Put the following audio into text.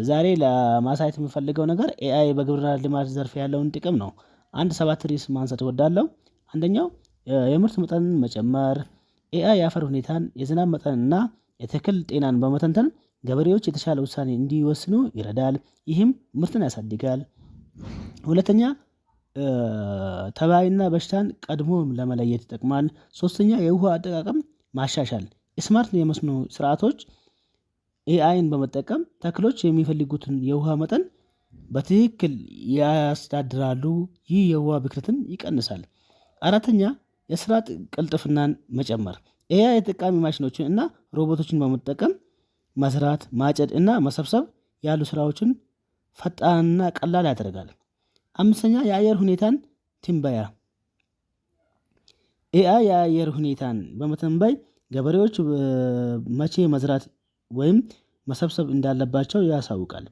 ዛሬ ለማሳየት የምፈልገው ነገር ኤአይ በግብርና ልማት ዘርፍ ያለውን ጥቅም ነው። አንድ ሰባት ርዕስ ማንሳት እወዳለሁ። አንደኛው የምርት መጠንን መጨመር። ኤአይ የአፈር ሁኔታን የዝናብ መጠን እና የተክል ጤናን በመተንተን ገበሬዎች የተሻለ ውሳኔ እንዲወስኑ ይረዳል። ይህም ምርትን ያሳድጋል። ሁለተኛ ተባይና በሽታን ቀድሞም ለመለየት ይጠቅማል። ሶስተኛ የውሃ አጠቃቀም ማሻሻል ስማርት የመስኖ ስርዓቶች ኤአይን በመጠቀም ተክሎች የሚፈልጉትን የውሃ መጠን በትክክል ያስተዳድራሉ። ይህ የውሃ ብክለትን ይቀንሳል። አራተኛ የስራ ቅልጥፍናን መጨመር ኤአይ የተጠቃሚ ማሽኖችን እና ሮቦቶችን በመጠቀም መስራት ማጨድ እና መሰብሰብ ያሉ ስራዎችን ፈጣንና ቀላል ያደርጋል። አምስተኛ የአየር ሁኔታን ትንበያ ኤአይ የአየር ሁኔታን በመተንበይ ገበሬዎች መቼ መዝራት ወይም መሰብሰብ እንዳለባቸው ያሳውቃል።